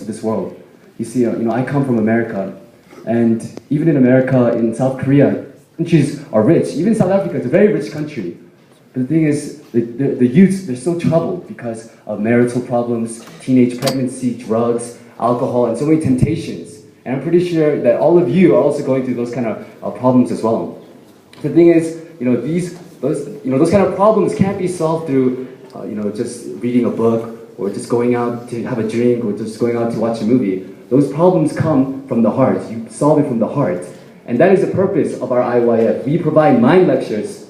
to this world. You see, I come from America, and even in America, in South Korea, countries are rich. Even South Africa is a very rich country. But the thing is, the youth, they're so troubled because of marital problems, teenage pregnancy, drugs, alcohol, and so many temptations. And I'm pretty sure that all of you are also going through those kind of problems as well. The thing is, those kind of problems can't be solved through, just reading a book or just going out to have a drink or just going out to watch a movie. Those problems come from the heart. You solve it from the heart. And that is the purpose of our IYF. We provide mind lectures.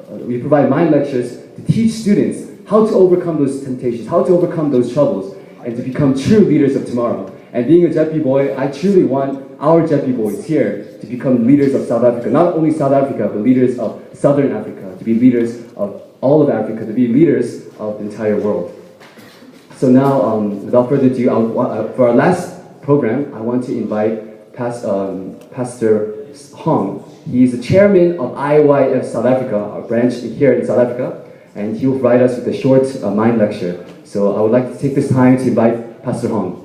To teach students how to overcome those temptations, how to overcome those troubles, and to become true leaders of tomorrow. And being a Jeppe boy, I truly want our Jeppe boys here to become leaders of South Africa. Not only South Africa, but leaders of Southern Africa, to be leaders of all of Africa, to be leaders of the entire world. So now, without further ado, for our last program, I want to invite Pastor Hong. He is the chairman of IYF South Africa, our branch here in South Africa, and he will provide us with a short mind lecture. So I would like to take this time to invite Pastor Hong.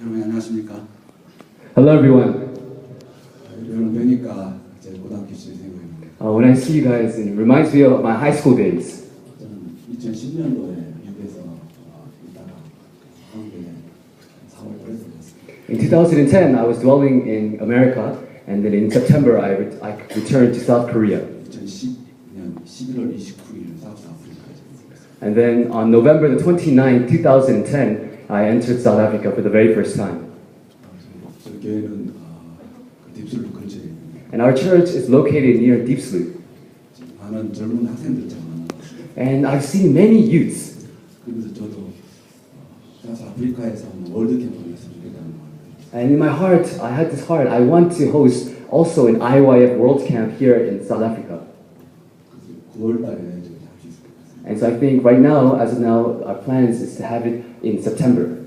여러분 안녕하십니까? Hello everyone. 여러분 뵈니까 제 고등학교 시절 생각입니다. When I see you guys, it reminds me of my high school days. 저는 2010년도에 미국에서 있다가 한국에 4월 8일에 왔습니다. In 2010, I was dwelling in America, and then in September, I returned to South Korea. 2010년 11월 29일 사우스 아프리카에 왔습니다. And then on November the 29th, 2010, I entered South Africa for the very first time. 저희 교회는 딥슬루 근처에 있습니다. And our church is located near Diepsloot. 많은 젊은 학생들 참 많아요. And I've seen many youths. 그래서 저도 사우스 아프리카에서 월드 캠프를 했으면 좋겠다는 마음이. And in my heart, I had this heart. I want to host also an IYF World Camp here in South Africa. 9월 달에 저희 할수 있을 것 같습니다. And so I think right now, as of now, our plans is to have it in September.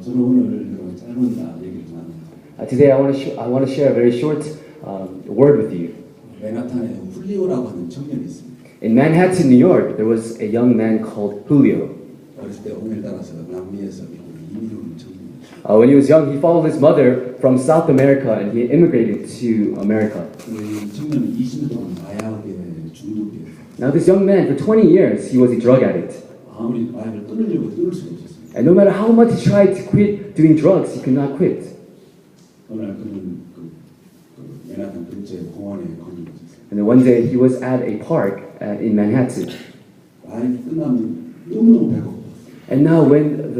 저는 오늘 짧은 얘기를 나눕니다. Today, I want to share a very short word with you. 맨하탄에 훌리오라고 하는 청년이 있습니다. In Manhattan, New York, there was a young man called Julio. 어렸을 때 어머니를 따라서 남미에서 미국으로 이민 온 청년이었어요. When he was young, he followed his mother from South America, and he immigrated to America. 이 청년은 20년 동안 마약에 중독되었어요. Now, this young man, for 20 years, he was a drug addict. 아무리 마약을 끊으려고 끊을 수가 없었어요. And no matter how much he tried to quit doing drugs, he could not quit. 어느 날 그는 맨하탄 근처의 공원에 거기 있었어요. And then one day, he was at a park in Manhattan. 마약이 끝나면 너무너무 배고팠어요. And now, when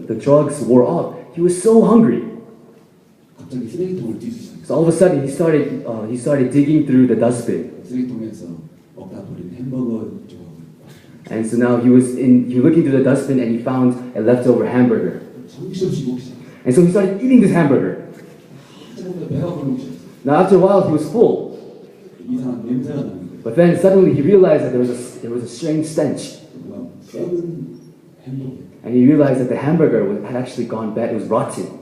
the drugs wore off, he was so hungry. 갑자기 쓰레기통을 뒤지셨어요. So all of a sudden, he started digging through the dustbin. 쓰레기통에서 먹다 버린 햄버거 조각을. And so now he was looking through the dustbin, and he found a leftover hamburger. 정신없이 먹기 시작했어요. And so he started eating this hamburger. 배가 부르기 시작했어요. Now after a while, he was full. 이상한 냄새가 나는 거예요. But then suddenly he realized that there was a strange stench. 썩은 햄버거. And he realized that the hamburger had actually gone bad. It was rotten.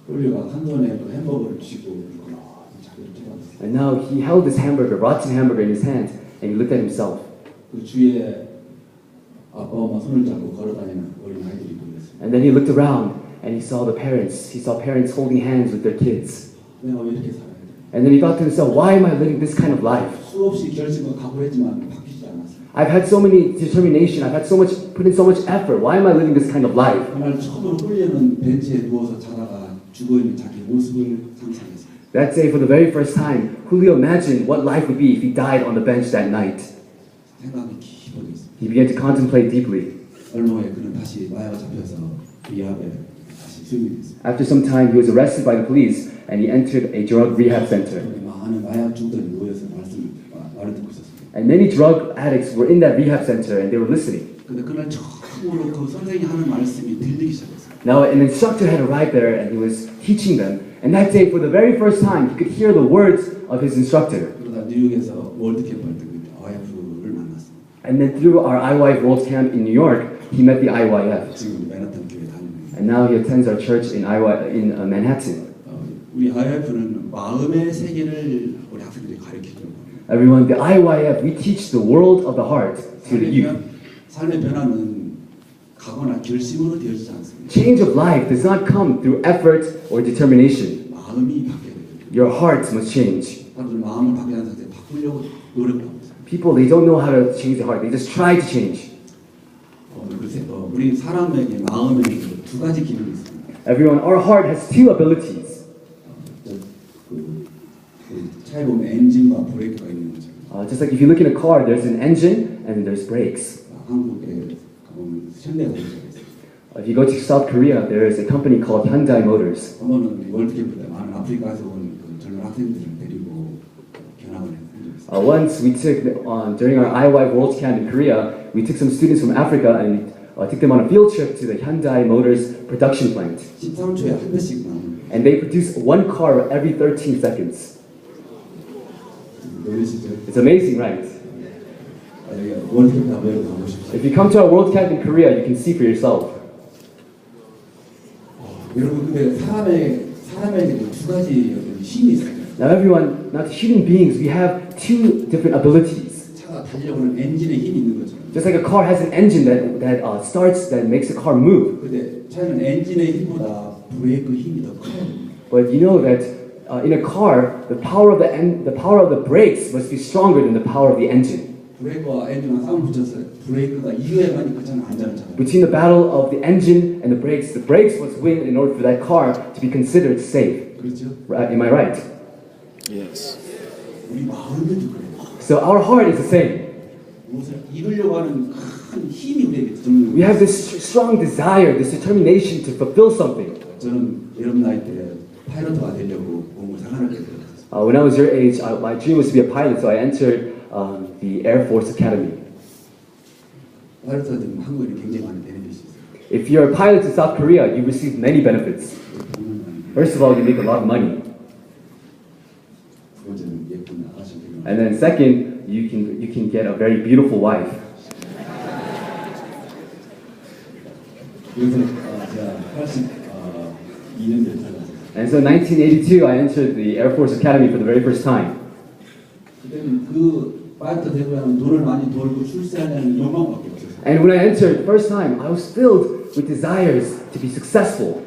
홀리오가 한 손에 그 햄버거를 쥐고 자기를 쳐다봤어요. And now he held this hamburger, rotten hamburger in his hand, and he looked at himself. 그 주위에 아빠 엄마 손을 잡고 걸어다니는 어린 아이들이 보였어요. And then he looked around, and he saw parents holding hands with their kids. 내가 왜 이렇게 살아야 돼? And then he thought to himself, why am I living this kind of life? 수없이 결심과 각오했지만 바뀌지 않았어요. I've had so many determination, put in so much effort. Why am I living this kind of life? 그날 처음으로 홀리오는 벤치에 누워서 자다가 죽어있는 자기 모습을 상상했어요. That day, for the very first time, Julio imagined what life would be if he died on the bench that night. 생각이 깊어져 있어요. He began to contemplate deeply. 얼마 후에 그는 다시 마약에 잡혀서 리합에 다시 수용이 됐어요. After some time, he was arrested by the police, and he entered a drug rehab center. 거기 많은 마약 중독이 모여서 말을 듣고 있었어요. And many drug addicts were in that rehab center, and they were listening. 근데 그날 처음으로 그 선생님이 하는 말씀이 들리기 시작했어요. Now, an instructor had arrived there, and he was teaching them, And that day, for the very first time, he could hear the words of his instructor. 그러다 뉴욕에서 월드캠프 할 때 IYF를 만났어. And then through our IYF World Camp in New York, he met the IYF. 지금 맨하탄 교회 다니는. And now he attends our church in Manhattan. 우리 IYF는 마음의 세계를 우리 학생들이 가르치려고 해요. Everyone, the IYF, we teach the world of the heart to the youth. 삶의 변화는 가거나 결심으로 되어지지 않습니다. Change of life does not come through effort or determination. 마음이 바뀌어야 돼요. Your heart must change. 사람들 마음을 바뀌지 않는 상태에 바꾸려고 노력을 하고 있어요. People, they don't know how to change their heart. They just try to change. 우리 사람에게 마음에게 두 가지 기능이 있습니다. Everyone, our heart has two abilities. 차에 보면 엔진과 브레이크가 있는 거죠. Just like if you look in a car, there's an engine and there's brakes. 한국에 가보면 현대자동차가 있어요. If you go to South Korea, there is a company called Hyundai Motors. 한 번은 월드캠프 때 많은 아프리카에서 온 젊은 학생들을 데리고 견학을 했어요. Once we took, during our IYF World Camp in Korea, we took some students from Africa and took them on a field trip to the Hyundai Motors production plant. 13초에 한 대씩 나오는. And they produce one car every 13 seconds. 놀라시죠? It's amazing, right? 월드캠프 한번 가고 싶어요. If you come to our World Camp in Korea, you can see for yourself. 여러분 근데 사람에게 두 가지 힘이 있어요. Now everyone, not human beings, we have two different abilities. 차가 달려오는 엔진에 힘이 있는 거죠. Just like a car has an engine that starts, that makes the car move. 근데 차는 엔진의 힘보다 브레이크 힘이 더 커요. But you know that in a car, the power of the brakes must be stronger than the power of the engine. 브레이크와 엔진과 싸움 붙였어요. 브레이크가 이겨야만 그 차는 안전하잖아요. Between the battle of the engine and the brakes must win in order for that car to be considered safe. 그렇죠? Am I right? Yes. 우리 마음도 그래요. So our heart is the same. 무엇을 이루려고 하는 큰 힘이 우리에게 드는 We have this strong desire, this determination to fulfill something. 저는 여러분 나이 때 파일럿가 되려고 공부 상하게 되었어요. When I was your age, my dream was to be a pilot, so I entered the Air Force Academy. 파일럿가 되면 한국에는 굉장히 많은 베네핏이 있어요. If you're a pilot in South Korea, you receive many benefits. First of all, you make a lot of money. 두 번째는 예쁜 아가씨 되면. And then second, you can get a very beautiful wife. 그래서 제가 82년 됐잖아요. And so in 1982, I entered the Air Force Academy for the very first time. 그때는 그 파이터 되고 나면 돈을 많이 벌고 출세하려는 욕망밖에 없었어요. And when I entered the first time, I was filled with desires to be successful.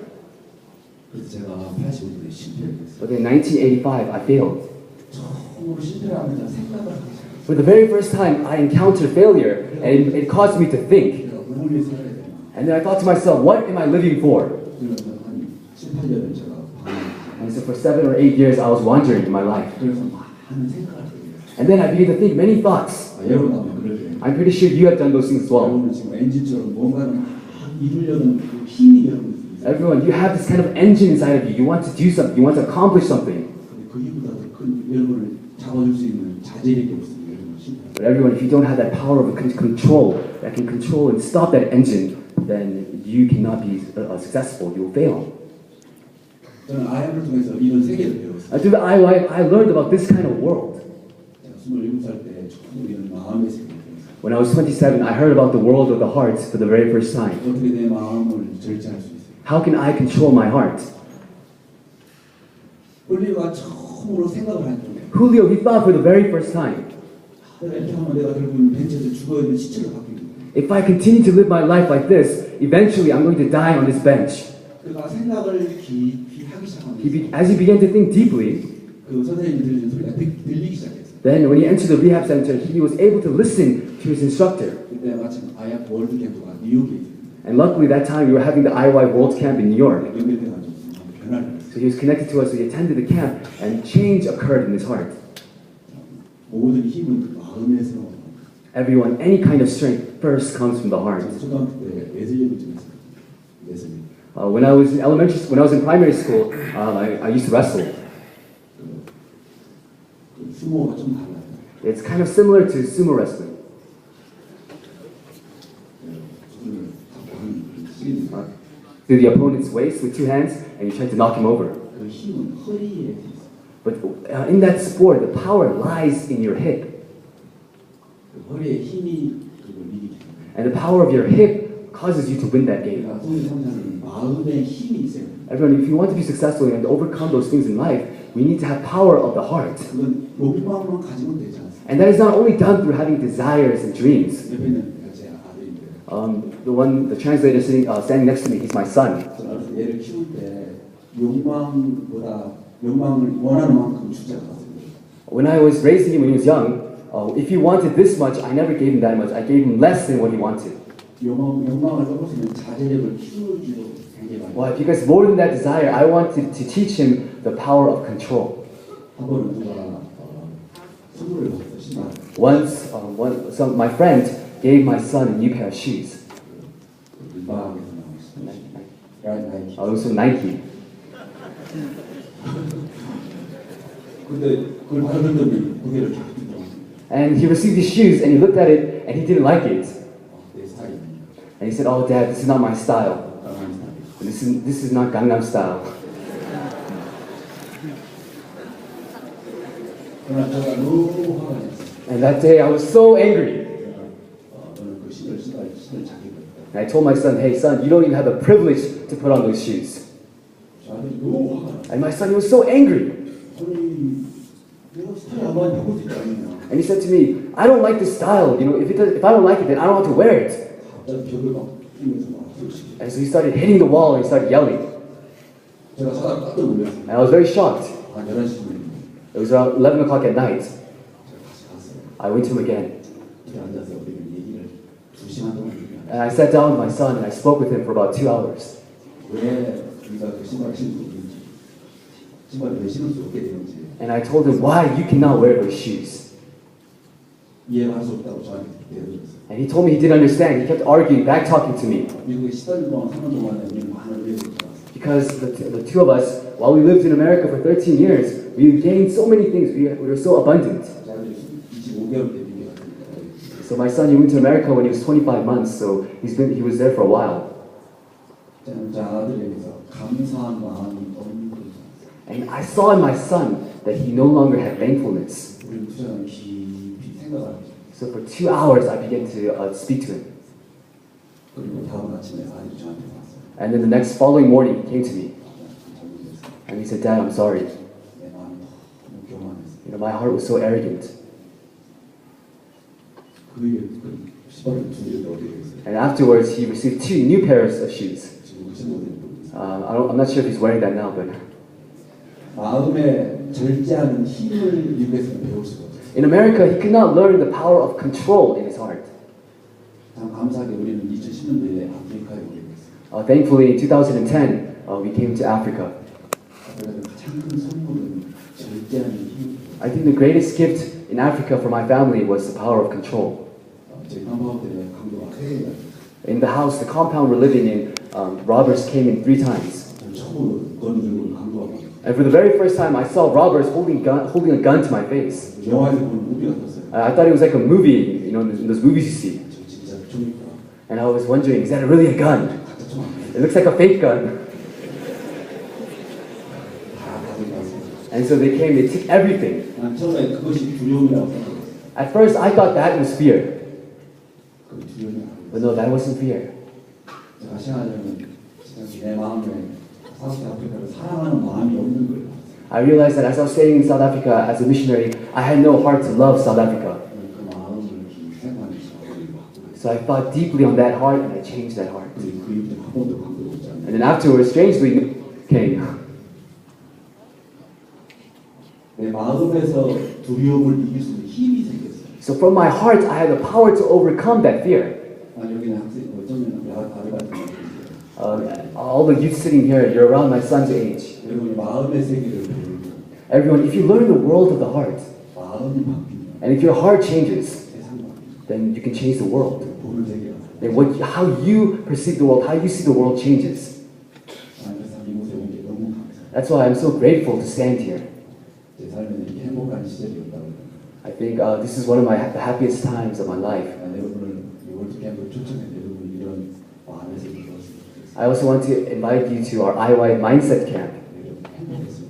그래서 제가 85년에 실패했어요. But in 1985, I failed. 처음으로 실패를 하면서 생각을 하게 됐어요. For the very first time, I encountered failure, and it caused me to think. 내가 뭘 위해서 해야 되나? And then I thought to myself, what am I living for? 그래서 한 7, 8년을 제가 And so for 7 or 8 years, I was wandering in my life. 그래서 많은 생각을 하게 됐어요. And then I began to think many thoughts. 여러분 아마 그럴 거예요. I'm pretty sure you have done those things as well. 여러분은 지금 엔진처럼 뭔가를 막 이루려는 그 힘이 여러분 있어요. Everyone, you have this kind of engine inside of you. You want to do something. You want to accomplish something. 근데 그 힘보다 더 큰 여러분을 잡아줄 수 있는 자질이 없습니다. 여러분 실패. But everyone, if you don't have that power of control, that can control and stop that engine, then you cannot be successful. You will fail. 저는 IM을 통해서 이런 세계를 배웠어요. Through the IYF, I learned about this kind of world. 제가 27살 때 처음 이런 마음의 세계를 배웠어요. When I was 27, I heard about the world of the heart for the very first time. 어떻게 내 마음을 절제할 수 있어요? How can I control my heart? 홀리가 처음으로 생각을 한 중. Julio, he thought for the very first time, 내가 이렇게 하면 내가 결국은 벤치에서 죽어야 되는 시체로 바뀌는 거예요. if I continue to live my life like this, eventually I'm going to die on this bench. 그러니까 생각을 깊이 하기 시작하면서 As he began to think deeply, 그 선생님이 들리는 소리가 들리기 시작했어요. then when he entered the rehab center, he was able to listen to his instructor. 그때 마침 IYF 월드 캠프가 뉴욕에 있었는데 And luckily that time we were having the IYF World Camp in New York. 연결돼가지고 변화를 했어요. So he was connected to us, so he attended the camp, and change occurred in his heart. 모든 힘은 마음에서 나와요. Everyone, any kind of strength first comes from the heart. 초등학교 때 예술예배 좀 했어요. 예술. When I was in primary school, I used to wrestle. 수모가 좀 달라요. It's kind of similar to sumo wrestling. 손을 잡고 하는 시리즈. Through the opponent's waist with two hands, and you try to knock him over. 그 힘은 허리에 있어요. But in that sport, the power lies in your hip. 그 허리의 힘이 그걸 이기기 때문에. And the power of your hip causes you to win that game. 그러니까 성인 성장은 마음의 힘이 있어요. Everyone, if you want to be successful and overcome those things in life, we need to have power of the heart. 그건 욕망만 가지면 되지 않습니까? And that is not only done through having desires and dreams. 옆에는 제 아들인데. The translator standing next to me, he's my son. 저는 얘를 키울 때 욕망을 원하는 만큼 주지 않았습니다. When I was raising him when he was young, if he wanted this much, I never gave him that much. I gave him less than what he wanted. 욕망을 떨어지면 자제력을 키워주고 굉장히 많이. Why? Because more than that desire, I wanted to teach him the power of control. 한 번은 누가 선물을 받았어요. 신발. Once, my friend gave my son a new pair of shoes. 일방에서 나왔어요. 나이키. It was from Nike. 근데 그걸 받았더니 고개를 계속 들더라고요. And he received these shoes and he looked at it and he didn't like it. 내 스타일입니다. And he said, "Oh, Dad, this is not my style. This is not Gangnam style." 그러나 제가 너무 화가 났어요. And that day I was so angry. 너는 그 신을 자기가. And I told my son, "Hey, son, you don't even have the privilege to put on those shoes." 저한테 너무 화가 났어요. And my son, he was so angry. 아니 내가 스타일 안 맞는 것도 있잖아요. And he said to me, "I don't like this style. You know, if I don't like it, then I don't want to wear it." 갑자기 벽을 막 뛰면서 막 소리치고. And so he started hitting the wall and he started yelling. 제가 사람 깜짝 놀랐어요. And I was very shocked. 한 11시쯤에 It was around 11 o'clock at night. 제가 다시 갔어요. I went to him again. 이렇게 앉아서 우리가 얘기를 2시간 동안 얘기하고. And I sat down with my son and I spoke with him for about 2 hours. 왜 우리가 그 신발을 신을 수 없는지, 신발을 왜 신을 수 없게 되는지 And I told him why you cannot wear those shoes. 이해할 수 없다고 저한테 대들었어요. And he told me he didn't understand. He kept arguing, back talking to me. 미국에 10달 동안 3년 동안에 우리는 많은 의뢰를 받았어요. Because the two of us, while we lived in America for 13 years, we gained so many things. We were so abundant. 자기들이 25개월 때 미국에 갔습니다. So my son, he went to America when he was 25 months, so he was there for a while. 저는 제 아들에게서 감사한 마음이 없는 거죠. And I saw in my son that he no longer had thankfulness. 우리는 투자는 깊이 생각하죠. So for 2 hours, I began to speak to him. 그리고 다음 아침에 아들이 저한테 왔어요. And then the next following morning, he came to me. 잘못했어요. And he said, "Dad, I'm sorry. 내 마음이 너무 교만했어요. You know, my heart was so arrogant." 그 신발을 두 개를 얻게 됐어요. And afterwards, he received 2 new pairs of shoes. 지금 그 신발을 모르겠어요. I'm not sure if he's wearing that now, but 마음에 절제하는 힘을 미국에서는 배울 수가 없어요. in America, he could not learn the power of control in his heart. 참 감사하게 우리는 2010년도에 아프리카에 오게 됐어요. Thankfully, in 2010, we came to Africa. 아프리카의 가장 큰 선물은 절제하는 힘. I think the greatest gift in Africa for my family was the power of control. 저희 깜빡한테 강도가 3개 갔어요. In the house, the compound we're living in, robbers came in 3 times. 저는 처음으로 건 들고 강도가 왔어요. And for the very first time, I saw robbers holding a gun to my face. 영화에서 보는 무비 같았어요. I thought it was like a movie, you know, in those movies you see. 저 진짜 총이구나. And I was wondering, is that really a gun? 가짜 총 아니에요. It looks like a fake gun. 다 가지고 왔어요. And so they came, they took everything. 난 처음에 그것이 두려움이라고 생각했어요. At first, I thought that was fear. 그 두려움이 아니에요. But no, that wasn't fear. 제가 시작하려면 진짜 내 마음에 사우스 아프리카를 사랑하는 마음이 없는 거예요. I realized that as I was staying in South Africa as a missionary, I had no heart to love South Africa. 그 마음을 생각하면서 So I thought deeply on that heart and I changed that heart. 그 이후에 한 번도 감동 없지 않아요. And then afterwards, strangely, came. 내 마음에서 두려움을 이길 수 있는 힘이 생겼어요. So from my heart, I had the power to overcome that fear. 여기는 학생 어쩌면 아르바이트 All the youth sitting here, you're around my son's age. 여러분이 마음의 세계를 배우고 Everyone, if you learn the world of the heart, 마음이 바뀌면 and if your heart changes, 세상이 바뀌죠. then you can change the world. 보는 세계가 Then how you perceive the world, how you see the world changes. 그래서 이곳에 온 게 너무 감사해요. That's why I'm so grateful to stand here. 제 삶에는 이렇게 행복한 시절이었다고 I think this is one of the happiest times of my life. 여러분을 이 월드 캠프를 초청해 여러분 이런 마음의 세계를 배웠으면 좋겠어요. I also want to invite you to our IYF Mindset Camp. 여러분 행복했으면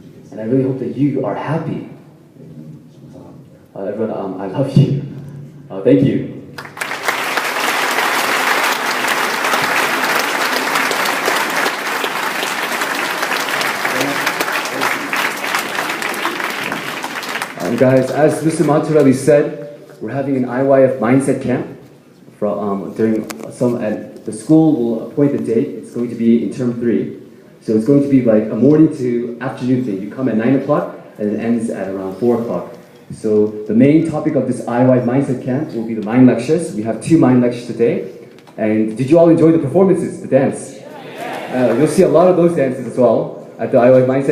and I really hope that you are happy. 감사합니다. Everyone, I love you. Thank you. Guys, as Mr. Montorelli said, we're having an IYF mindset camp during and the school will appoint the date. It's going to be in term 3. So it's going to be like a morning to afternoon thing. You come at 9 o'clock and it ends at around 4 o'clock. So the main topic of this IYF mindset camp will be the mind lectures. We have 2 mind lectures today. And did you all enjoy the performances, the dance? You'll see a lot of those dances as well at the IYF mindset